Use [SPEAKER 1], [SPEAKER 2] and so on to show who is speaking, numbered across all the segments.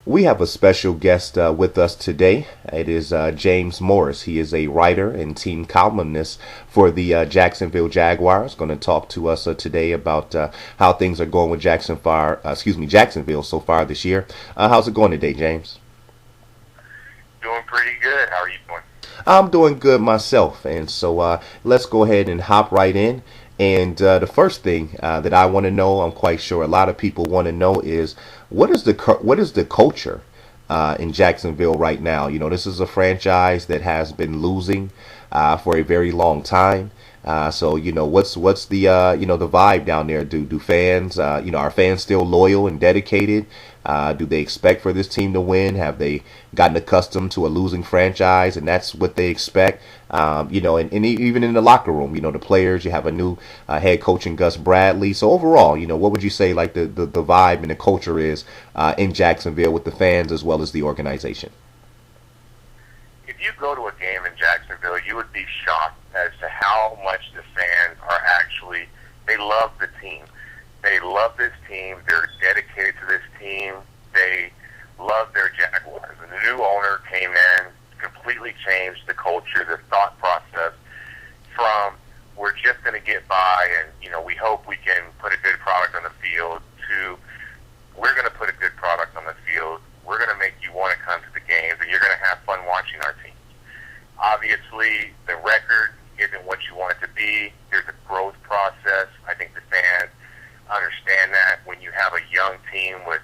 [SPEAKER 1] We have a special guest with us today. It is James Morris. He is a writer and team columnist for the Jacksonville Jaguars. Going to talk to us today about how things are going with Jacksonville so far this year. How's it going today, James?
[SPEAKER 2] Doing pretty good. How are you doing?
[SPEAKER 1] I'm doing good myself, and so let's go ahead and hop right in. And the first thing that I want to know, I'm quite sure a lot of people want to know, is what is the culture in Jacksonville right now? You know, this is a franchise that has been losing for a very long time. So you know, what's the the vibe down there? Do fans are fans still loyal and dedicated? Do they expect for this team to win? Have they gotten accustomed to a losing franchise, and that's what they expect? And even in the locker room, the players, you have a new head coach in Gus Bradley. So overall, what would you say like the vibe and the culture is in Jacksonville with the fans as well as the organization?
[SPEAKER 2] If you go to a game in Jacksonville, you would be shocked as to how much the fans are actually, they love the team. They love this team. They're dedicated to this team. They love their Jaguars. And the new owner came in, completely changed the culture, the thought process from we're just going to get by and, we hope we can put a good product on the field to we're going to put a good product on the field. We're going to make you want to come to the games and you're going to have fun watching our team. Obviously, the record isn't what you want it to be. There's a growth process. I think the fans understand that when you have a young team with,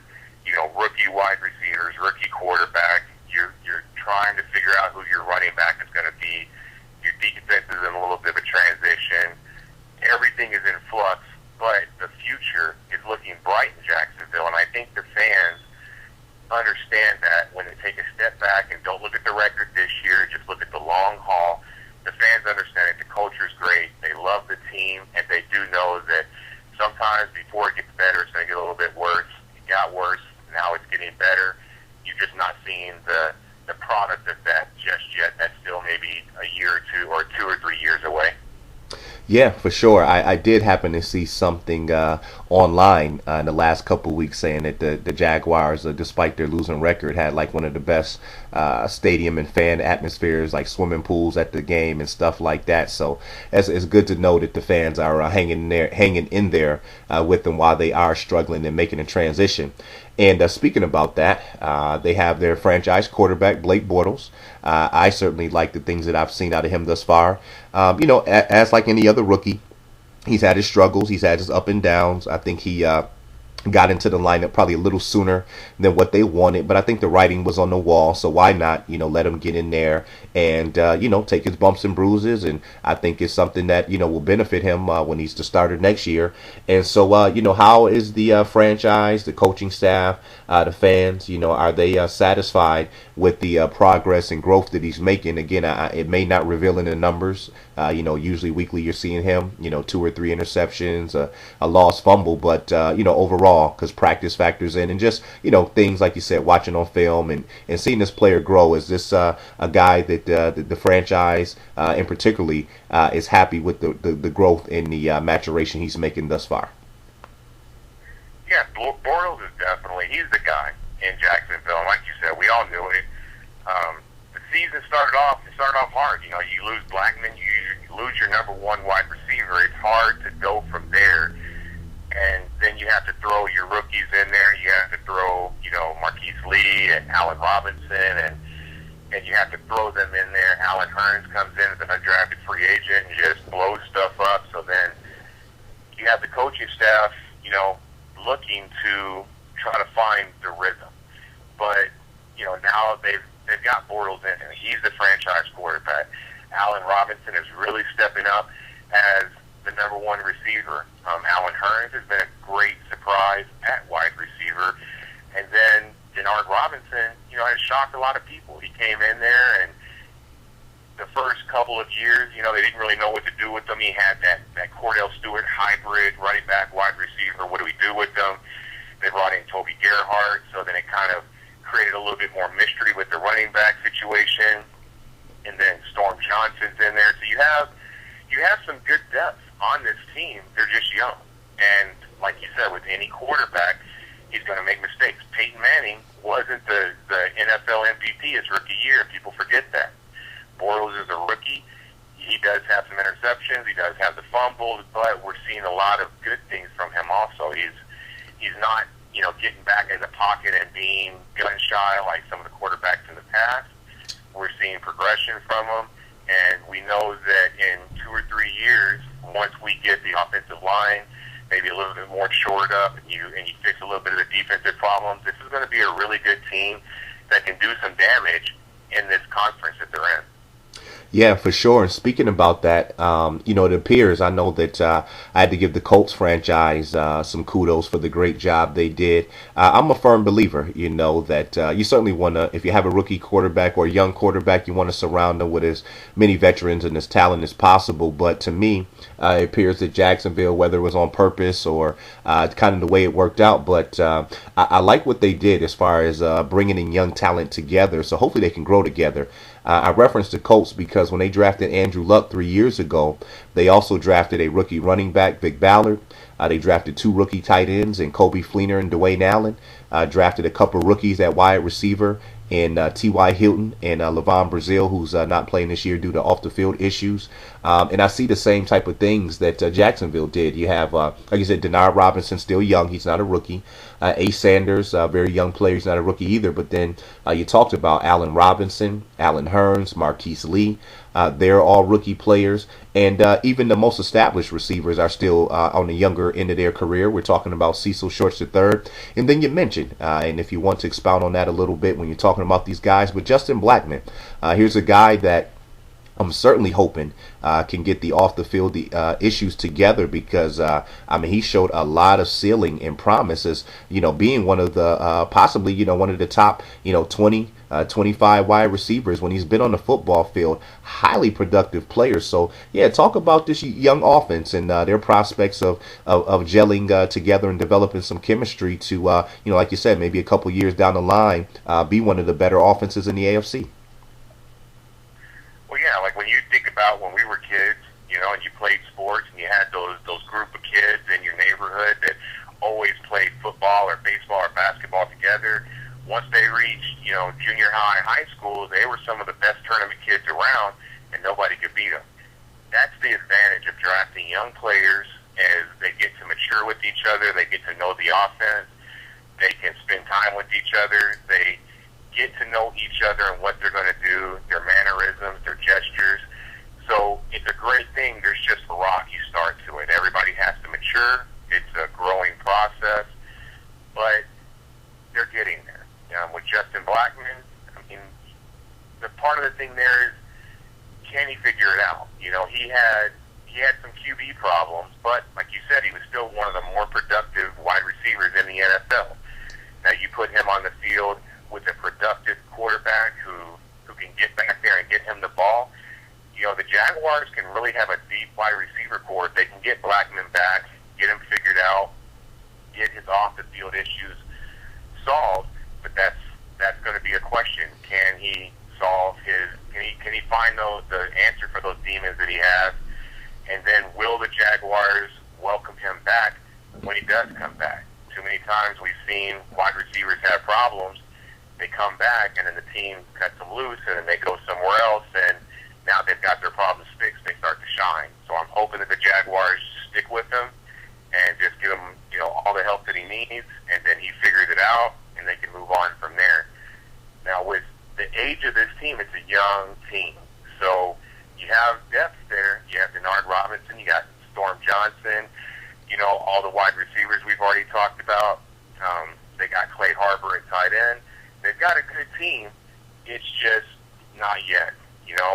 [SPEAKER 2] rookie wide receivers, rookie quarterback, you're trying to figure out who your running back is going to be. Your defense is in a little bit of a transition. Everything is in flux, but the future is looking bright in Jacksonville, and I think the fans understand that when they take a step back and don't look at the record this year, just look at the long haul. The fans understand that the culture is great. They love the team, and they do know that sometimes before it gets better, it's going to get a little bit worse. It got worse. Now it's getting better. You're just not seeing the product of that just yet. That's still maybe a year or 2 or 3 years away.
[SPEAKER 1] Yeah, for sure. I did happen to see something online in the last couple of weeks saying that the Jaguars, despite their losing record, had like one of the best stadium and fan atmospheres, like swimming pools at the game and stuff like that. So it's good to know that the fans are hanging in there with them while they are struggling and making a transition. And speaking about that, they have their franchise quarterback, Blake Bortles. I certainly like the things that I've seen out of him thus far. As like any other rookie, he's had his struggles. He's had his up and downs. I think he got into the lineup probably a little sooner than what they wanted, but I think the writing was on the wall, so why not, let him get in there and, take his bumps and bruises, and I think it's something that, will benefit him when he's the starter next year. And so, how is the franchise, the coaching staff, the fans, are they satisfied with the progress and growth that he's making? Again, it may not reveal in the numbers. Usually weekly you're seeing him, 2 or 3 interceptions, a lost fumble, but, overall, because practice factors in, and just, things like you said, watching on film and seeing this player grow. Is this a guy that the franchise, in particularly, is happy with the growth and the maturation he's making thus far?
[SPEAKER 2] Yeah, Bortles is definitely, he's the guy in Jacksonville. And like you said, we all knew it. The season started off hard. You lose Blackman, you lose your number one wide receiver. It's hard to go from there. And then you have to throw your rookies in there. You have to throw, Marquise Lee and Allen Robinson, and you have to throw them in there. Allen Hurns comes in as an undrafted free agent and just blows stuff up. So then you have the coaching staff, looking to try to find the rhythm. But, now they've got Bortles in, and he's the franchise quarterback. Allen Robinson is really stepping up as the number one receiver. Allen Hurns has been a great surprise at wide receiver. And then Denard Robinson, has shocked a lot of people. He came in there, and the first couple of years, they didn't really know what to do with him. He had that Cordell Stewart hybrid running back wide receiver. What do we do with them? They brought in Toby Gerhart, so then it kind of created a little bit more mystery with the running back situation. And then Storm Johnson's in there. So you have some good depth on this team. They're just young. And like you said, with any quarterback, he's going to make mistakes. Peyton Manning wasn't the MVP his rookie year. People forget that. Bortles is a rookie. He does have some interceptions. He does have the fumbles, but we're seeing a lot of good things from him also. He's not, getting back in the pocket and being gun shy like some of the quarterbacks in the past. We're seeing progression from him, and we know that in 2 or 3 years, once we get the offensive line maybe a little bit more shored up, and you fix a little bit of the defensive problems, this is going to be a really good team that can do some damage in this conference that they're in.
[SPEAKER 1] Yeah, for sure. And speaking about that, it appears, I know that I had to give the Colts franchise some kudos for the great job they did. I'm a firm believer, that you certainly want to, if you have a rookie quarterback or a young quarterback, you want to surround them with as many veterans and as talent as possible. But to me, it appears that Jacksonville, whether it was on purpose or kind of the way it worked out, but I like what they did as far as bringing in young talent together. So hopefully they can grow together. I referenced the Colts because when they drafted Andrew Luck 3 years ago, they also drafted a rookie running back, Vic Ballard. They drafted 2 rookie tight ends in Kobe Fleener and Dwayne Allen. Drafted a couple rookies at wide receiver in T.Y. Hilton and Levon Brazil, who's not playing this year due to off-the-field issues. And I see the same type of things that Jacksonville did. You have, like you said, Denard Robinson, still young. He's not a rookie. Ace Sanders, very young player. He's not a rookie either. But then you talked about Allen Robinson, Allen Hurns, Marquise Lee. They're all rookie players. And even the most established receivers are still on the younger end of their career. We're talking about Cecil Shorts III. And then you mentioned, and if you want to expound on that a little bit when you're talking about these guys, but Justin Blackmon, here's a guy that I'm certainly hoping can get the off the field issues together because he showed a lot of ceiling and promises. Being one of the possibly one of the top 20, 25 wide receivers when he's been on the football field. Highly productive players. So yeah, talk about this young offense and their prospects of gelling together and developing some chemistry to like you said, maybe a couple years down the line be one of the better offenses in the AFC.
[SPEAKER 2] Well, yeah, like when you think about when we were kids, and you played sports, and you had those group of kids in your neighborhood that always played football or baseball or basketball together. Once they reached, junior high school, they were some of the best tournament kids around, and nobody could beat them. That's the advantage of drafting young players as they get to mature with each other. They get to know the offense. They can spend time with each other. They get to know each other and what they're going to do, their mannerisms, their gestures. So it's a great thing. There's just a rocky start to it. Everybody has to mature. It's a growing process, but they're getting there. With Justin Blackmon, the part of the thing there is, can he figure it out? He had some QB problems, but like you said, he was still one of the more productive wide receivers in the NFL. Now you put him on the field with a productive quarterback who can get back there and get him the ball. The Jaguars can really have a deep wide receiver core. They can get Blackmon back, get him figured out, get his off-the-field issues solved, but that's going to be a question. Can he solve can he find the answer for those demons that he has? And then will the Jaguars welcome him back when he does come back? Too many times we've seen wide receivers have problems. They come back, and then the team cuts them loose, and then they go somewhere else, and now they've got their problems fixed. They start to shine. So I'm hoping that the Jaguars stick with him and just give him, all the help that he needs, and then he figures it out, and they can move on from there. Now, with the age of this team, it's a young team. So you have depth there. You have Denard Robinson. You got Storm Johnson. All the wide receivers we've already talked about. They got Clay Harbor at tight end. They've got a good team. It's just not yet.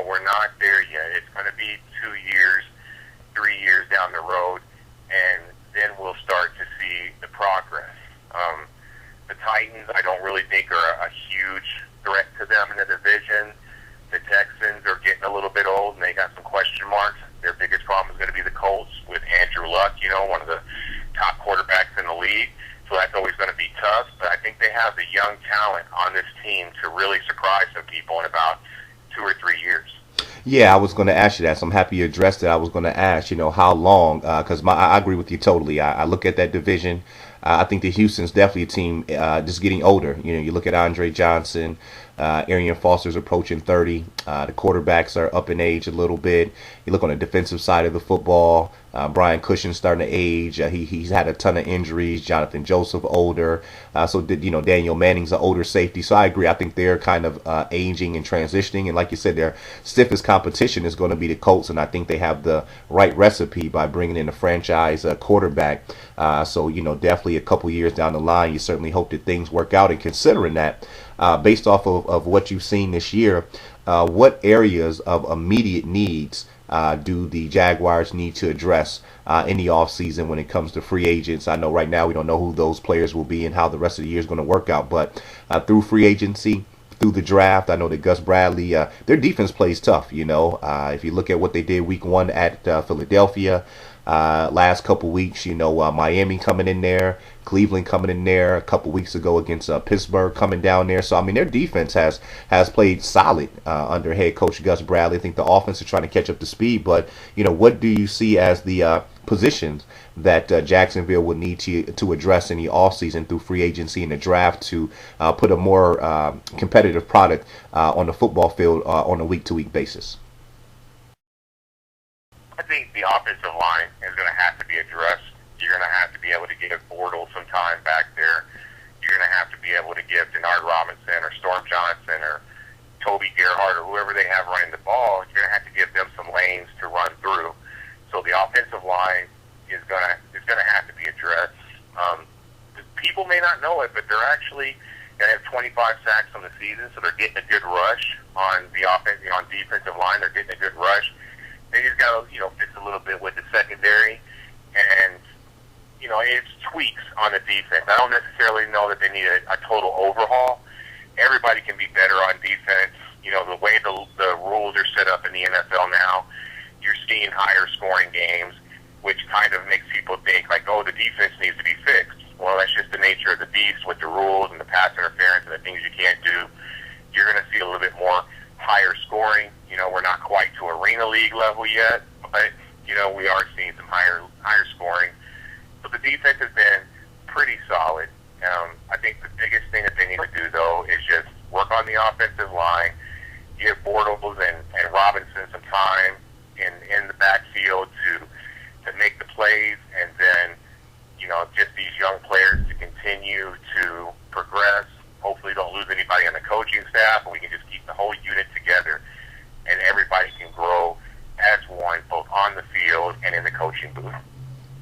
[SPEAKER 2] We're not there yet. It's going to be 2 years, 3 years down the road, and then we'll start to see the progress. The Titans, I don't really think are a huge threat to them in the division. The Texans are getting a little bit old, and they got some question marks. Their biggest problem is going to be the Colts with Andrew Luck, one of the top quarterbacks in the league. So that's always going to be tough. But I think they have the young talent on this team to really surprise some people in about 2 or 3 years.
[SPEAKER 1] Yeah, I was going to ask you that, so I'm happy you addressed it. I was going to ask, how long, because I agree with you totally. I look at that division, I think that Houston's definitely a team just getting older. You know, you look at Andre Johnson, Arian Foster's approaching 30. The quarterbacks are up in age a little bit. You look on the defensive side of the football. Brian Cushing's starting to age. He's had a ton of injuries. Jonathan Joseph older. So did Daniel Manning's an older safety. So I agree. I think they're kind of aging and transitioning. And like you said, their stiffest competition is going to be the Colts. And I think they have the right recipe by bringing in a franchise quarterback. So definitely a couple years down the line, you certainly hope that things work out. And considering that, based off of what you've seen this year, what areas of immediate needs do the Jaguars need to address in the offseason when it comes to free agents? I know right now we don't know who those players will be and how the rest of the year is going to work out, but through free agency, through the draft, I know that Gus Bradley, their defense plays tough. If you look at what they did week 1 at Philadelphia, last couple weeks, Miami coming in there, Cleveland coming in there a couple weeks ago against Pittsburgh coming down there. So, I mean, their defense has played solid under head coach Gus Bradley. I think the offense is trying to catch up to speed. But, what do you see as the positions that Jacksonville would need to address in the offseason through free agency and the draft to put a more competitive product on the football field on a week-to-week basis?
[SPEAKER 2] I think the offensive line is going to have to be addressed. You're going to have to be able to give Bortles some time back there. You're going to have to be able to give Denard Robinson or Storm Johnson or Toby Gerhardt or whoever they have running the ball. You're going to have to give them some lanes to run through. So the offensive line is going to have to be addressed. People may not know it, but they're actually going to have 25 sacks on the season, so they're getting a good rush on the defensive line. They're getting a good rush. They just got to, fix a little bit with the secondary, and, it's tweaks on the defense. I don't necessarily know that they need a total overhaul. Everybody can be better on defense. The way the rules are set up in the NFL now, you're seeing higher scoring games, which kind of makes people think like, oh, the defense needs to be fixed. Well, that's just the nature of the beast with the rules and the pass interference and the things you can't do. You're going to see a little bit more higher scoring. We're not quite to Arena League level yet, but, we are seeing some higher scoring. But the defense has been pretty solid. I think the biggest thing that they need to do, though, is just work on the offensive line, give Bortles and Robinson some time in the backfield to make the plays, and then, just these young players to continue to progress. Hopefully don't lose anybody on the coaching staff, and we can just keep the whole unit together, and everybody can grow as one, both on the field and in the coaching booth.